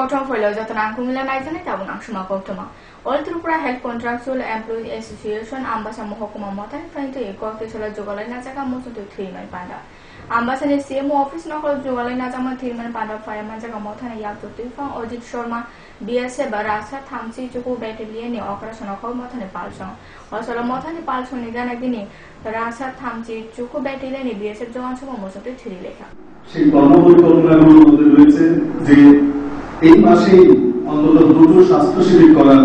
Kotoma Follow Jatan Ankumila Naitan Tabun Akshuma Kotoma. All Tripura Health Contractual Employee Association Ambassa Mohokuma Motan Friend to Eco Official Jogola Nazaka Mosu to 3 man panda. Ambassa CMO office Noko Jogola Nazama 3 man panda fireman Jagamotan Yato Tifa Ojit Sharma BSA Barasa Thamsi Chuku Battalion Operation of Motan Palson. Also Motan Palson Niganagini Rasa Thamsi Chuku Battalion BSA Johnson Mosu to 3 later. সেই কর্মপরিকল্পনাগুলোর মধ্যে রয়েছে যে এই মাসেই অন্তত 2টো স্বাস্থ্য শিবির করা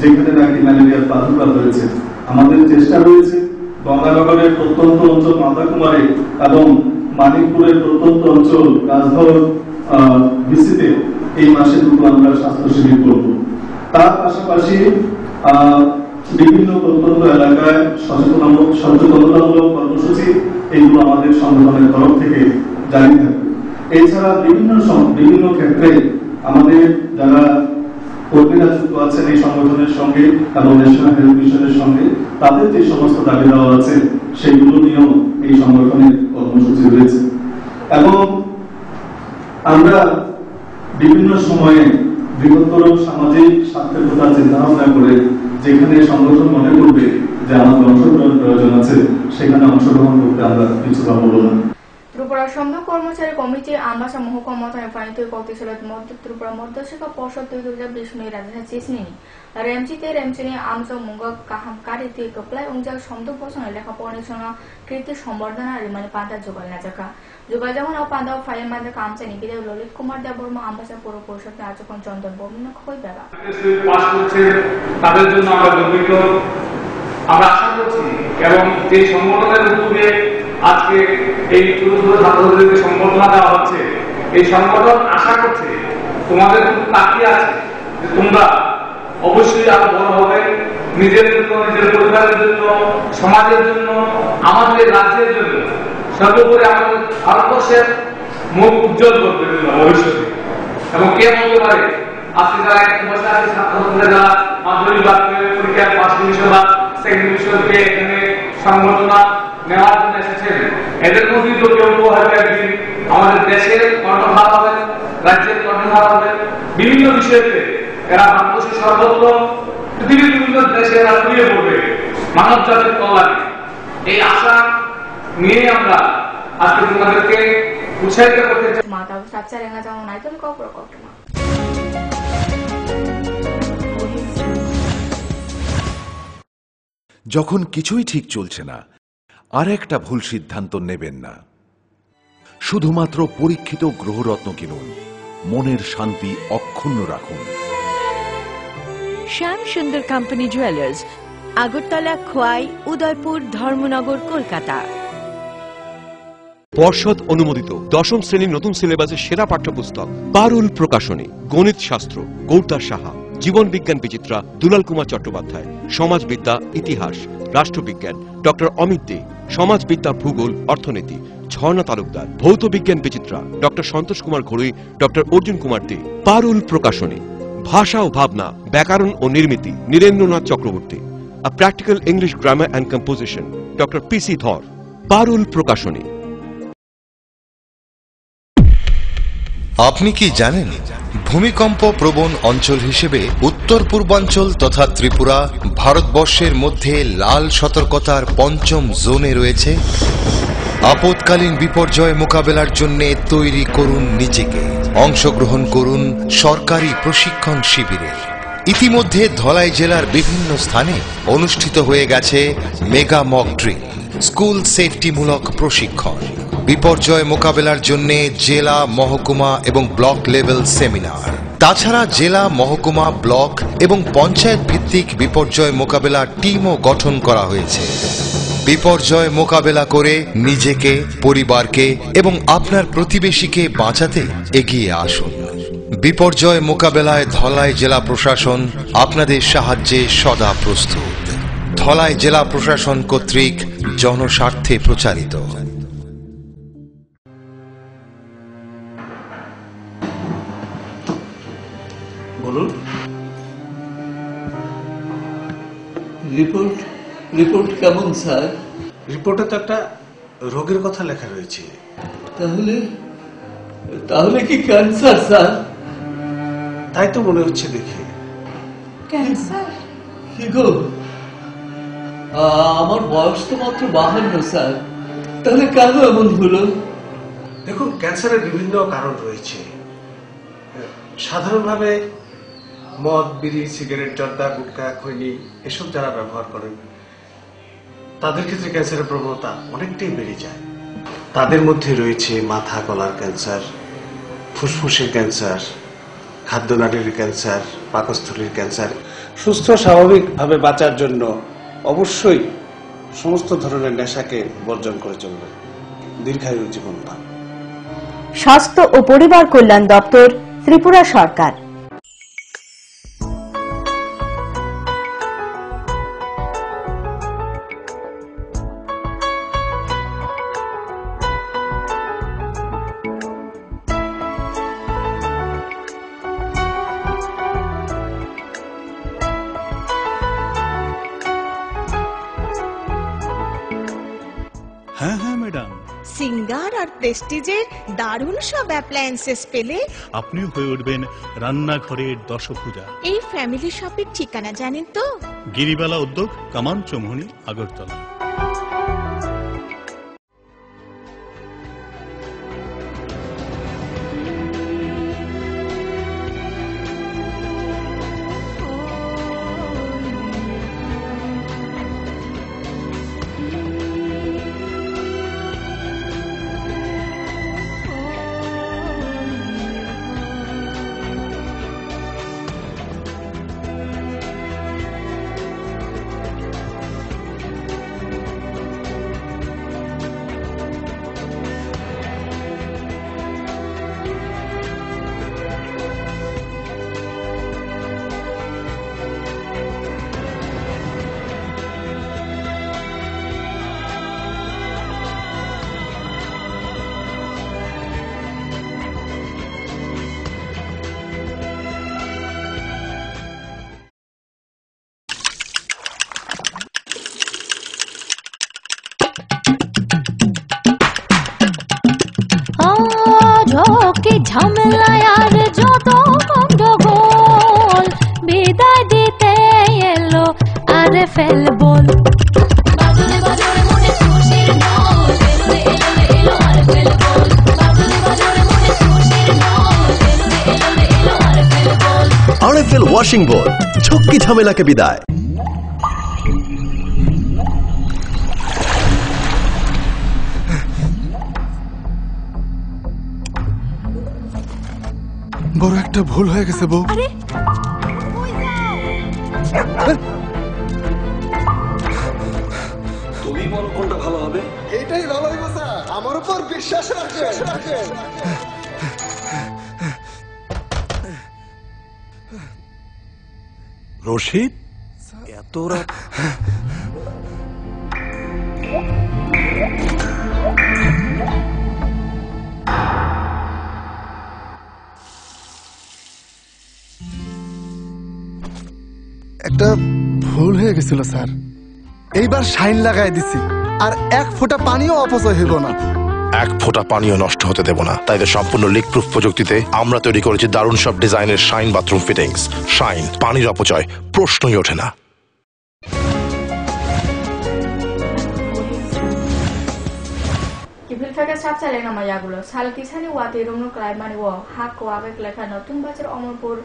যেখানে নাকি ম্যালেরিয়ার প্রাদুর্ভাব হয়েছে। আমাদের চেষ্টা রয়েছে গঙ্গানগরের প্রত্যন্ত অঞ্চল মাদাকুমারে এবং মানিকপুরের প্রত্যন্ত অঞ্চল রাজধর বিসিতে এই মাসে 2টো আমরা স্বাস্থ্য শিবির করব। তার পাশাপাশি বিভিন্ন প্রত্যন্ত এলাকায় সচেতনতামূলক কর্মসূচি এইগুলো আমাদের সংগঠনের তরফ থেকে জারি থাকবে। এছাড়া বিভিন্ন ক্ষেত্রে আমাদের যারা কর্মীরা যুক্ত আছেন এই সংগঠনের সঙ্গে এবং ন্যাশনাল হেলথ মিশনের সঙ্গে তাদের যে সমস্ত দাবি দেওয়া আছে সেগুলো নিয়েও এই সংগঠনের কর্মসূচি রয়েছে। এবং আমরা বিভিন্ন সময়ে বৃহত্তর সামাজিক স্বার্থের কথা চিন্তা ভাবনা করে যেখানে সংগঠন মনে করবে যে আমাদের অংশগ্রহণ প্রয়োজন আছে সেখানে অংশগ্রহণ করতে আমরা পিছুপা বলবো না। ত্রিপুরা সমবায় কর্মচারী কমিটি আম্বাসা মহকুমা মতায় ফাইনিত কৌতিশলত মধ্য ত্রিপুরা মধ্যশিক্ষা পর্ষদ 2020 রাজধানী চিসনিনি রেমচিতে রেমচিনি আমজো মুঙ্গ কাহাম কারিতি কপ্লাই উংজাক সমদু বসং লেখাপড়ানি সঙ্গে কৃতি সম্বর্ধনা রিমানি পান্তা যোগাল নাজাকা যোগাল যেমন পান্তা ফাইমাদের কামচানি বিদে ললিত কুমার দেববর্মা আম্বাসা পৌর পরিষদ আজকন চন্দন বর্মন খই বেলা পাস করছে তাদের জন্য আমরা গর্বিত। আমরা আশা করছি এবং যে সংগঠনের উদ্যোগে আজকে এই ছোট ছোট ছাত্রদেরকে সম্বর্ধনা দেওয়া হচ্ছে এই সংগঠন আশা করছে তোমাদের তাকিয়ে আছে যে তোমরা অবশ্যই আরো বড় হবে, নিজের জন্য, নিজের পরিবারের জন্য, সমাজের জন্য, আমাদের রাজ্যের জন্য, সর্বোপরি আমাদের ভারতবর্ষের মুখ উজ্জ্বল করবে ভবিষ্যতে। এবং কে বলতে পারে আজকে যারা এক বছর আছে ছাত্রছাত্রীরা যারা মাধ্যমিক বা পরীক্ষায় পাস ডিভিশন বা সেকেন্ড ডিভিশন পেয়ে এখানে সংবর্ধনা নেওয়ার জন্য এসেছেন, এদের মধ্যে তো কেউ হয়তো একদিন আমাদের দেশের কর্ণধার হবে, রাজ্যের কর্ণধার হবে। বিভিন্ন বিষয়তে এরা ভারতবর্ষের সর্বত্র পৃথিবীর বিভিন্ন দেশে এরা ছড়িয়ে পড়বে মানব জাতির কল্যাণে। এই আশা নিয়ে আমরা আজকে তোমাদেরকে উৎসাহিত করতে চাই। মাতা সাচ্চা রেঙ্গা যাও নাইতন কপর কটমা যখন কিছুই ঠিক চলছে না আর একটা ভুল সিদ্ধান্ত নেবেন না। শুধুমাত্র পরীক্ষিত গ্রহরত্ন কিনুন, মনের শান্তি অক্ষুণ্ণ রাখুন। শ্যাম সুন্দর কোম্পানি জুয়েলার্স, আগরতলা, খোয়াই, উদয়পুর, ধর্মনগর, কলকাতা। পর্ষদ অনুমোদিত 10ম শ্রেণীর নতুন সিলেবাসের সেরা পাঠ্যপুস্তক পারুল প্রকাশনী, গণিত শাস্ত্র গৌরদাস সাহা, জীবন বিজ্ঞান বিচিত্রা দুলাল কুমার চট্টোপাধ্যায়, সমাজবিদ্যা ইতিহাস রাষ্ট্রবিজ্ঞান ডক্টর অমিত দে, সমাজবিদ্যা ভূগোল অর্থনীতি ঝর্ণা তালুকদার, ভৌত বিজ্ঞান বিচিত্রা ডক্টর সন্তোষ কুমার ঘড়ুই, ডক্টর অর্জুন কুমার দে। পারুল প্রকাশনী, ভাষা ও ভাবনা, ব্যাকরণ ও নির্মিতি Nirendranath Chakraborty, a practical English grammar and composition doctor P C Dhar. Parul প্রকাশনী। আপনি কি জানেন ভূমিকম্প প্রবণ অঞ্চল হিসেবে উত্তর পূর্বাঞ্চল তথা ত্রিপুরা ভারতবর্ষের মধ্যে লাল সতর্কতার ৫ম জোনে রয়েছে? আপৎকালীন বিপর্যয় মোকাবেলার জন্য তৈরি করুন নিজেকে, অংশগ্রহণ করুন সরকারি প্রশিক্ষণ শিবিরে। ইতিমধ্যে ধলাই জেলার বিভিন্ন স্থানে অনুষ্ঠিত হয়ে গেছে মেগা মক ড্রিল, স্কুল সেফটিমূলক প্রশিক্ষণ, বিপর্যয় মোকাবেলার জন্য জেলা, মহকুমা এবং ব্লক লেভেল সেমিনার। তাছাড়া জেলা, মহকুমা, ব্লক এবং পঞ্চায়েত ভিত্তিক বিপর্যয় মোকাবেলা টিমও গঠন করা হয়েছে। বিপর্যয় মোকাবেলা করে নিজেকে, পরিবারকে এবং আপনার প্রতিবেশীকে বাঁচাতে এগিয়ে আসুন। বিপর্যয় মোকাবেলায় ধলাই জেলা প্রশাসন আপনাদের সাহায্যে সদা প্রস্তুত। ধলাই জেলা প্রশাসন কর্তৃক জনস্বার্থে প্রচারিত। বলুন। রিপোর্ট কেমন স্যার? রিপোর্টে তো একটা রোগের কথা লেখা রয়েছে। তাহলে কি ক্যান্সার স্যার? তাই তো মনে হচ্ছে দেখে। ক্যান্সার? কি গো, আমার বয়স তো মাত্র 52 স্যার, তাহলে কেন এমন হলো? দেখুন, ক্যান্সারের বিভিন্ন কারণ রয়েছে। সাধারণভাবে মদ, বিড়ি, সিগারেট, জর্দা, গুটখা, খৈনি এসব যারা ব্যবহার করেন তাদের ক্ষেত্রে ক্যান্সারের প্রবণতা অনেকটাই বেড়ে যায়। তাদের মধ্যে রয়েছে মাথা গলার ক্যান্সার, ফুসফুসের ক্যান্সার, খাদ্যনালীর ক্যান্সার, পাকস্থলীর ক্যান্সার। সুস্থ স্বাভাবিকভাবে বাঁচার জন্য অবশ্যই সমস্ত ধরনের নেশাকে বর্জন করে চলবে, দীর্ঘায়ু জীবন পান। স্বাস্থ্য ও পরিবার কল্যাণ দপ্তর, ত্রিপুরা সরকার। হ্যাঁ হ্যাঁ ম্যাডাম, সিঙ্গার আর প্রেস্টিজের দারুণ সব অ্যাপ্লায়েন্সেস পেলে আপনিও হয়ে উঠবেন রান্নাঘরের দশভুজা। এই ফ্যামিলি শপের ঠিকানা জানেন তো? গিরিবালা উদ্যোগ, কামান চৌমুহনী, আগরতলা। ঝামেলায় আর যত গন্ডগোল বিদায় দিতে এলো আরে ফেলবল। আরএফএল ওয়াশিং বল, ঝক্কি ঝামেলাকে বিদায়। বড় একটা ভুল হয়ে গেছে বউ। তুমি বলো কোনটা ভালো হবে? এটাই ভালো হইব স্যার, আমার উপর বিশ্বাস রাখেন। রশিদ, এত রাত? একটা ভুল হয়ে গেছিল স্যার, এইবার শাইন লাগাই দিছি, আর এক ফোঁটা পানিও অপচয় হইব না। এক ফোঁটা পানিও নষ্ট হতে দেব না। তাই তো সম্পূর্ণ লিক প্রুফ প্রযুক্তিতে আমরা তৈরি করেছি দারুণ সব ডিজাইনের শাইন বাথরুম ফিটিংস। শাইন, পানির অপচয় প্রশ্নই ওঠে না। কিফিলফাকে সাপচালে নামায়াগুলো সালকিসানি ওয়াতে রুমনো ক্লাইমানি ও হাক কোয়াকে লেখা নতুন বাজার অমরপুর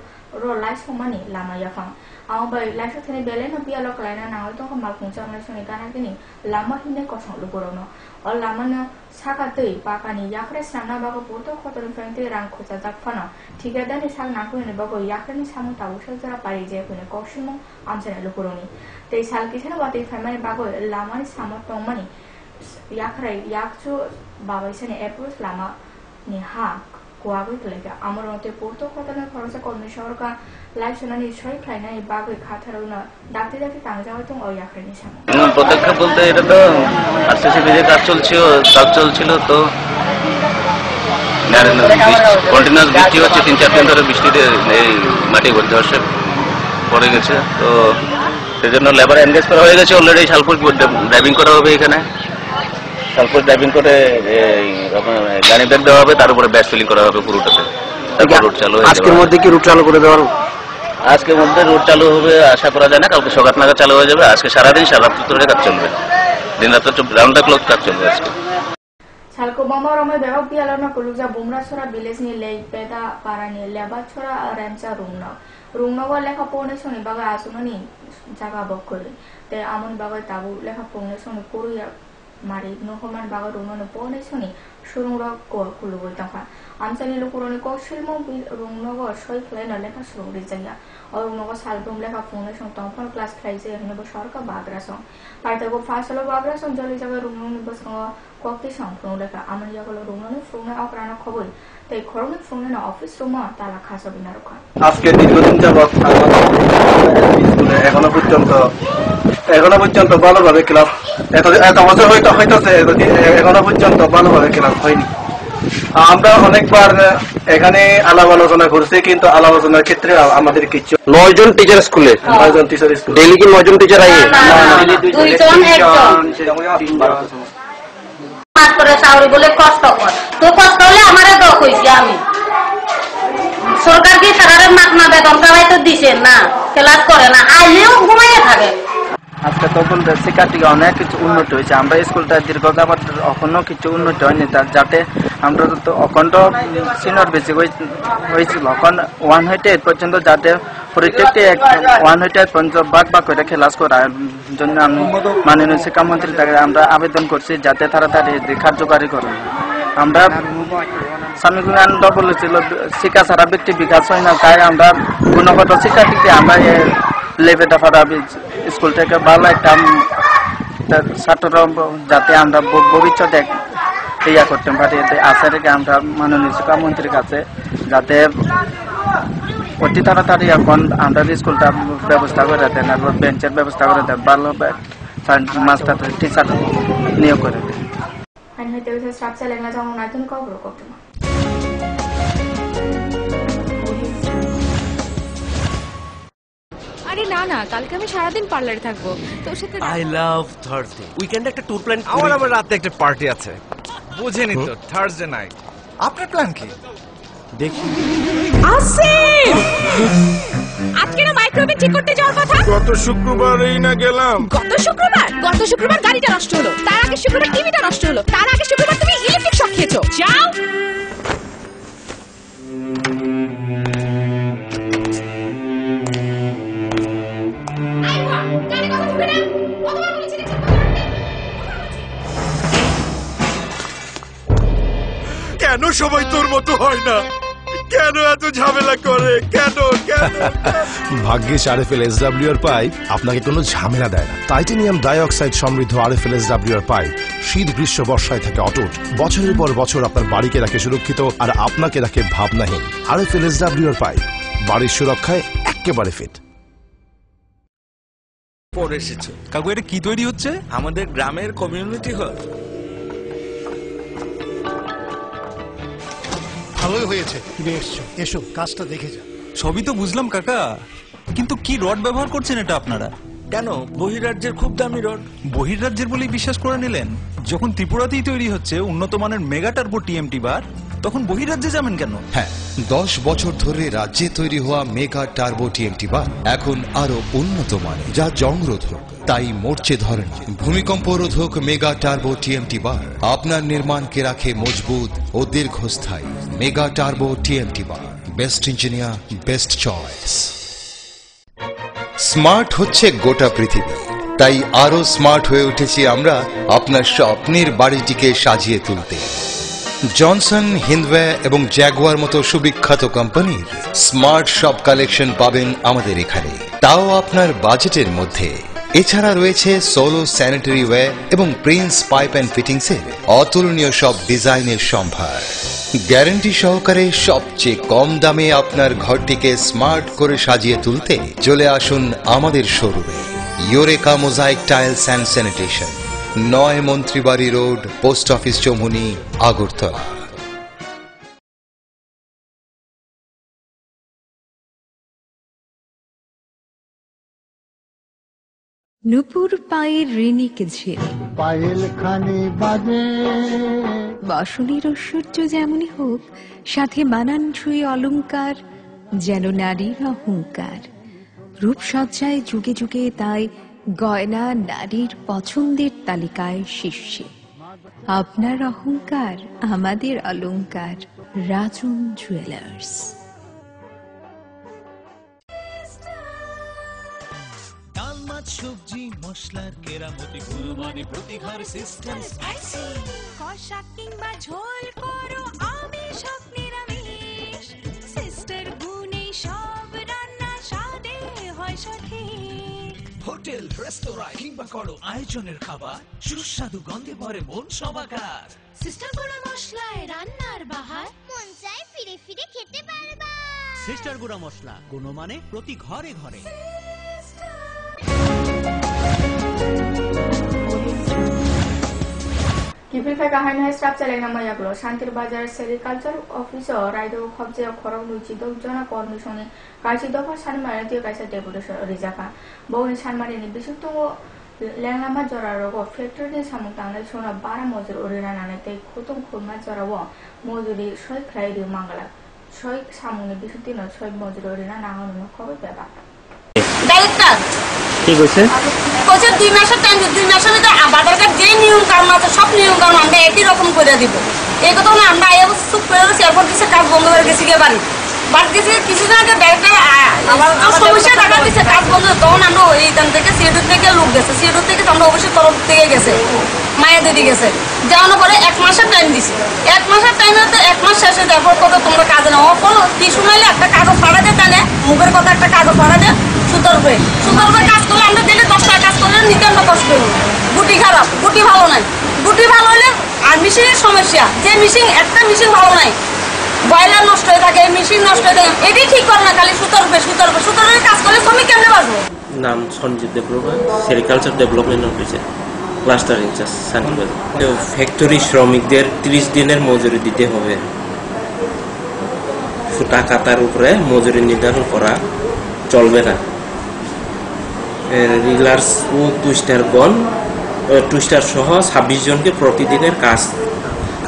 র লাইসমানি লামায়াফাং আওবাই লাইসথেনি বেলেন বিয়ালো ক্লাইনা নাওই তো মালকুংচাংনাই সনি গানাকিনি লাमा हिन्ने कसं लुबरनो अ लामाना साकातै पाकानि याखरे सामना बागो पोतो खतरनिफ्राय रां खोजा जागफाना ठिकादारनि साग नाकुनि बागो याखरेनि सामु ताबुसा जरा पारि जे कुने कौशिमो आमसाना लुबरनि तै सालकिसाना वाते फाइमानि बागो लामानि सामु तंमानि याखरे याकचो बाबाइसानि एप्रोच लामा नि हा कोआगै तलेगा आमरनते पोतो खतरनि खरसा कर्मी सरका लाइसनानि सय खायनाय बागै खाथारौना दाते दाते तांजावै दं अ याखरेनि सामु পদক্ষেপ বলতে এটা তো আরসিসি যে কাজ চলছিল তো কন্টিনিউয়াস বৃষ্টি হচ্ছে 3-4 দিন ধরে বৃষ্টিতে এই মাটি ধসে পড়ে গেছে তো সেজন্য লেবার এনগেজ করা হয়ে গেছে অলরেডি সালফুর ড্রাইভিং করা হবে এখানে সালফুর ড্রাইভিং করে গাড়ি ব্যাগ দেওয়া হবে তার উপরে ব্যাচ ফিলিং করা হবে পুরোটাতে তারপর রুট চালু হয়ে আজকের মধ্যে কি রুট চালু করে দেওয়া হবে? আজকের মধ্যে রুট চালু হবে আশা করা যায় না, কালকে সকাল নাগাদ চালু হয়ে যাবে। আজকে সারাদিন সারা রাত ধরে কাজ চলবে, দিন রাত রাউন্ড দ্য ক্লক কাজ চলবে আজকে। Salkobama Rome Bebak Pialona Puluja Bumra Sora Biles ni Lake Peda Parani Lebat Sora Ramsa Rumna Rumnawa Leka Pone Soni Baga Asunani Jaga Bokuri Te Amon Baga Tabu Leka Pone Soni Kuria Mari Nohoman Baga Rumano Pone Soni Shurura Kulu Taka Amsani Lukuroni Koshilmo Rumnawa Shoy Plana Leka Suri Zaya or Rumnawa Salbum Leka Pone Son Tompon Class Claise and Nebo Sharka Bagrason Partago Fasalo Bagrason Jolly Jaga Rumno Basanga কয়েকটি সম্পূর্ণ লেখা আমার ইয়াগুলো রুমনে ফোনে অপরানা খবর তাই খরমে ফোনে না office Ruma তালা খাসা বিনা রক্ষা আজকে দীর্ঘদিন যাবত স্কুলে এখনো পর্যন্ত ভালোভাবে ক্লাস এত বছর হয়তো হইতেছে এখনো পর্যন্ত ভালোভাবে ক্লাস হয়নি। আমরা অনেকবার এখানে আলাপ আলোচনা করছি, কিন্তু আলাপ আলোচনার ক্ষেত্রে আমাদের কিছু 9 জন টিচার স্কুলে 9 জন টিচার স্কুল ডেইলি কি 9 জন টিচার আইয়ে করে চাউরি বলে কষ্ট কর তো কষ্ট হলে আমারে দোষ হইছি আমি সরকার কি তারারে মাগনা বেতন কামাই তো দিছেন না, ক্লাস করে না, আইলেও ঘুমাইয়ে থাকে। আজকে তখন শিক্ষার্থী অনেক কিছু উন্নতি হয়েছে। আমরা স্কুলটা দীর্ঘ যাবত এখনো কিছু উন্নতি হয়নি, যাতে আমরা তো অখণ্ড সিনিয়র বেসিক হয়েছিল এখন 1 হইতে 8 পর্যন্ত, যাতে প্রত্যেকটি 1 হইতে 8 পর্যন্ত ভাগ করে ক্লাস করার জন্য আমি মাননীয় শিক্ষামন্ত্রী তাকে আমরা আবেদন করছি যাতে তাড়াতাড়ি কার্যকারী করেন। আমরা স্বামী বিবেকানন্দ বলেছিল শিক্ষা ছাড়া ব্যক্তি বিকাশ হয় না, তাই আমরা গুণগত শিক্ষা দিতে আমরা লেভেলটা পাঠাবি স্কুল থেকে ভালো একটা ছাত্ররা যাতে আমরা ভবিষ্যতে ইয়া করতে পারি। আশা রেখে আমরা মাননীয় শিক্ষামন্ত্রীর কাছে যাতে অতি তাড়াতাড়ি এখন আমরা স্কুলটা ব্যবস্থা করে দেন, বেঞ্চের ব্যবস্থা করে দেন, ভালো মাস্টার টিচার নিয়োগ করে দেন। আরে না না, কালকে আমি সারাদিন পার্লারে থাকবো, তোর সাথে আই লাভ থার্সডে। উইকেন্ডে একটা ট্যুর প্ল্যান আবার রাতে একটা পার্টি আছে, বুঝেনি তো, থার্সডে নাইট। আপনার প্ল্যান কি? দেখি আসিফ আজকে না মাইক্রোওয়েভ ঠিক করতে যাওয়ার কথা। গত শুক্রবারই না গেলাম। গত শুক্রবার গাড়িটা নষ্ট হলো, তার আগে শুক্রবার টিভিটা নষ্ট হলো, তার আগে শুক্রবার তুমি ইলেকট্রিক শক খেয়েছো। যাও কেন সবাই তোর মতো হয় না? কেন এত ঝামেলা করে? কেন কেন? ভাগ্যিস আরএফএল এসডব্লিউআর পাইপ আপনাকে কোনো ঝামেলা দেয় না। টাইটানিয়াম ডাইঅক্সাইড সমৃদ্ধ আরএফএল এসডব্লিউআর পাইপ শীত গ্রীষ্ম বর্ষায় থাকে অটুট, বছরের পর বছর আপনার বাড়িকে রাখে সুরক্ষিত আর আপনাকে রাখে ভাবনাহীন। আরএফএল এসডব্লিউআর পাইপ বাড়ির সুরক্ষায় একেবারে ফিট। পরে এসেছে কাকু, এটা কি তৈরি হচ্ছে? আমাদের গ্রামের কমিউনিটি হল। ভালোই হয়েছে তুমি এসছো, এসো কাজটা দেখে যা। সবই তো বুঝলাম কাকা, কিন্তু কি রড ব্যবহার করছেন এটা আপনারা? কেন? বহিরাজ্যের খুব দামি রড। বহিরাজ্যের বলেই বিশ্বাস করে নিলেন? যখন ত্রিপুরাতেই তৈরি হচ্ছে উন্নত মানের মেগা টার্বো টিএমটি বার, তখন বহিরাজ্যে যাবেন কেন? হ্যাঁ, 10 বছর ধরে রাজ্যে তৈরি হওয়া মেগা টার্বো টিএমটি বার এখন আরো উন্নত মানের, যা জংরোধক, তাই মরচে ধরে না। ভূমিকম্প রোধক মেগা টার্বো টিএমটি বার আপনার নির্মাণকে রাখে মজবুত ও দীর্ঘস্থায়ী। মেগা টার্বো টিএমটি বার, best engineer, best choice. Smart হচ্ছে গোটা পৃথিবী, তাই আরো স্মার্ট হয়ে উঠেছি আমরা আপনার স্বপ্নের বাড়িটিকে সাজিয়ে তুলতে। জনসন, হিন্দওয়ে এবং জ্যাগুয়ার মতো সুবিখ্যাত কোম্পানির স্মার্ট সব কালেকশন পাবেন আমাদের এখানে, তাও আপনার বাজেটের মধ্যে। এছাড়া রয়েছে সোলো স্যানিটারি ওয়্যার এবং প্রিন্স পাইপ অ্যান্ড ফিটিংসের অতুলনীয় সব ডিজাইনের সম্ভার। গ্যারান্টি সহকারে সবচেয়ে কম দামে আপনার ঘরটিকে স্মার্ট করে সাজিয়ে তুলতে চলে আসুন আমাদের শোরুমে। Eureka mosaic tiles and sanitation, 9 Mantribari road, post office Chowmuhani, Agartala. নুপুর পায়ের ঋণিক ঝিল পায়েল খানে বাজে বাসনের ঐশ্বর্য যেমনই হোক, সাথে মানানসই অলংকার যেন নারীর অহংকার। রূপসজ্জায় যুগে যুগে তাই গয়না নারীর পছন্দের তালিকায় শীর্ষে। আপনার অহংকার আমাদের অলংকার। রাজন জুয়েলার্স। সবজি মশলার কেরামতি গুণমানে প্রতিঘর সিস্টেম স্পাইসি কষা কিংবা ঝোল করো আমিষ হোক নিরামিষ, সিস্টার গুণে সব রান্না স্বাদে হয় সঠিক। হোটেল রেস্তোরাঁ কিংবা করো আয়োজনের খাবার, সুস্বাদু গন্ধে ভরে মন সবাকার। সিস্টার গুঁড়া মশলায় রান্নার বাহার, মন চায় ফিরে ফিরে খেতে পারবা। সিস্টার গুঁড়া মশলা গুণমানে প্রতি ঘরে ঘরে। কিফিফাই কাহিনী স্টাফ চালেন মায়াগুলো শান্তির বাজার সেরিকালচার অফিসর রাইডো খবজে খরক নুচিদ জনা কর্মীসনে কাইসি দফা সানমানি দিয়ে কাইসা ডেপুটেশন রিজাকা বউনি সানমানিनि বিশুদ্ধ লেংলামা জরারোগ ফ্যাক্টরি সামুক তাंनाय सोना 12 मजुर ओरिना नानै खुतुम खुरमा जराव मजुरी सय ख्लाइरि मांगला सय सामुनि बिশুদ্ধि न सय मजुर ओरिना नागानो खबर पेबा ডাইরেক্টর ঠিক আছে কোচে 2 মাসের টাইম 2 মাসের মধ্যে আবারকার যে নিয়ম কানুন আছে সব নিয়ম কানুন আমরা একই রকম করে দিব। এই কথা না আমরা আইব সুপ করে এরপর কিছু কাজ বন্ধ করে গেছি কে বাড়ি গেছে কিছুদিন আগে ডাইরেক্টর আবার সমস্যা টাকা দিচ্ছে কাজ বন্ধ। তখন আমরা এইখান থেকে সিএডু থেকে লোক গেছে, সিএডু থেকে আমরা অবশ্যই তরফ থেকে গেছে মায়া দিদি গেছে যাওয়ানোর পরে 1 মাসের টাইম দিছি। 1 মাসের টাইমে তো 1 মাস শেষে এরপর কত তোমরা কাজে নাও কোনো কি শুনাইলে একটা কাগজ ফাড়া দেয় তাহলে মুখের কথা একটা কাগজ ফাড়া দেয় সুতোর উপরে কাজ করলে আমরা দিলে 10 টাকা কাজ করলে নিতে আমরা কষ্ট করি। গুটি খারাপ, গুটি ভালো নাই, গুটি ভালো হলে আর মেশিনের সমস্যা যে মেশিন একটা মেশিন ভালো নাই বয়লার নষ্ট হয়ে থাকে, মেশিন নষ্ট হয়ে থাকে, এটাই ঠিক করে না খালি সুতোর উপরে কাজ করলে শ্রমিক কেমনে বাঁচবো। নাম সঞ্জিত দেবপ্রভা, সেরিকালচার ডেভেলপমেন্ট অফিসে ক্লাস্টার ইনচার্জ শান্তিবাজার। ফ্যাক্টরি শ্রমিকদের 30 দিনের মজুরি দিতে হবে। সুতা কাতার উপরে মজুরি নির্ধারণ করা চলবে না। রিলার্স ও টুইস্টার সহ 26 জনকে প্রতিদিনের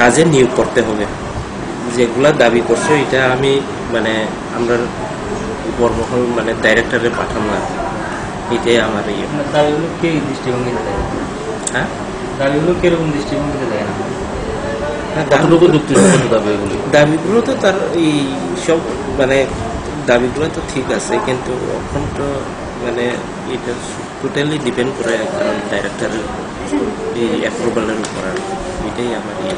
কাজে নিয়োগ করতে হবে। যেগুলা দাবি করছে এটা আমি মানে আমরা বর্মহল মানে ডাইরেক্টরে পাঠালাম। এটাই আমার ইয়ে। দাবিগুলো কে দৃষ্টিভঙ্গিতে দেয়? হ্যাঁ দাবিগুলো কিরকম দৃষ্টিভঙ্গিতে দেয় না? দাবিগুলো তো তার এই সব মানে দাবিগুলো তো ঠিক আছে, কিন্তু এখন তো মানে এটা টোটালি ডিপেন্ড করে কারণ ডাইরেক্টরের এই অ্যাপ্রুভালের উপর। এটাই আমার ইয়ে।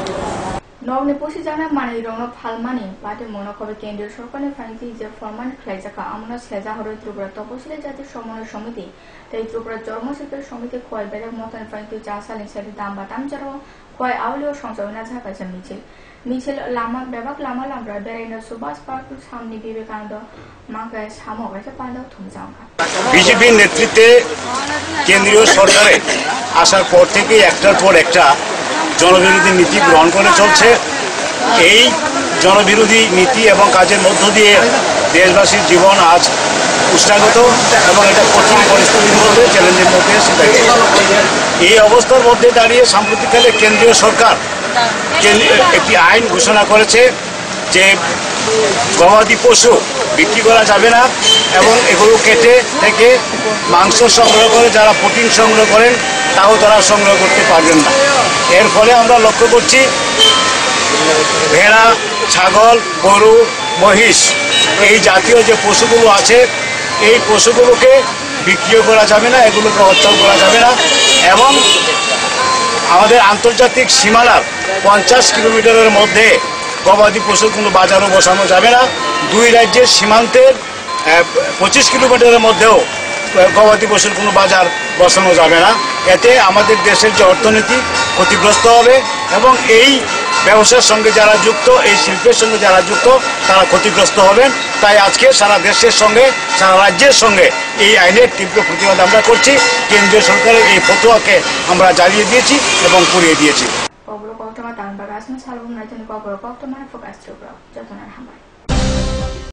নগ্নে পশি জানা মানে রং ফালমানি পাটে মনকবে কেন্দ্রীয় সরকারের ফাইনতি যে ফরমান খ্লাইজাকা আমনা সেজা হরে ত্রিপুরা তপশিলি জাতির সমন্বয় সমিতি তাই ত্রিপুরা জন্মশিল্পের সমিতি খয় বেলেগ মতন ফাইনতি চাসালিন সেটি দাম বাতাম জারো খয় আউলিও সংশোধনা ঝাঁকাছে মিছিল লামা বেবাক লামা লামরা বেরাইনা সুভাষ পার্ক সামনে বিবেকানন্দ মাঙ্গায় সামো গেছে পান্ডাও থুমজাঙ্গা। বিজেপির নেতৃত্বে কেন্দ্রীয় সরকারে আসার পর থেকে একটার পর একটা জনবিরোধী নীতি গ্রহণ করে চলছে। এই জনবিরোধী নীতি এবং কাজের মধ্য দিয়ে দেশবাসীর জীবন আজ উষ্ণাগত এবং এটা কঠিন পরিস্থিতির মধ্যে চ্যালেঞ্জের মধ্যে এসে থাকে। এই অবস্থার মধ্যে দাঁড়িয়ে সাম্প্রতিককালে কেন্দ্রীয় সরকার একটি আইন ঘোষণা করেছে যে গবাদি পশু বিক্রি করা যাবে না এবং এগুলো কেটে থেকে মাংস সংগ্রহ করে যারা প্রোটিন সংগ্রহ করেন তাও তারা সংগ্রহ করতে পারবেন না। এর ফলে আমরা লক্ষ্য করছি ভেড়া, ছাগল, গরু, মহিষ এই জাতীয় যে পশুগুলো আছে এই পশুগুলোকে বিক্রিও করা যাবে না, এগুলোকে হত্যাও করা যাবে না এবং আমাদের আন্তর্জাতিক সীমানার 50 কিলোমিটারের মধ্যে গবাদি পশুর কোনো বাজারও বসানো যাবে না। দুই রাজ্যের সীমান্তের 25 কিলোমিটারের মধ্যেও গবাদি পশুর কোনো বাজার বসানো যাবে না। এতে আমাদের দেশের যে অর্থনীতি ক্ষতিগ্রস্ত হবে এবং এই ব্যবসার সঙ্গে যারা যুক্ত, এই শিল্পের সঙ্গে যারা যুক্ত তারা ক্ষতিগ্রস্ত হবেন। তাই আজকে সারা দেশের সঙ্গে সারা রাজ্যের সঙ্গে এই আইনের তীব্র প্রতিবাদ আমরা করছি। কেন্দ্রীয় সরকারের এই ফতোয়াকে আমরা জ্বালিয়ে দিয়েছি এবং পুড়িয়ে দিয়েছি।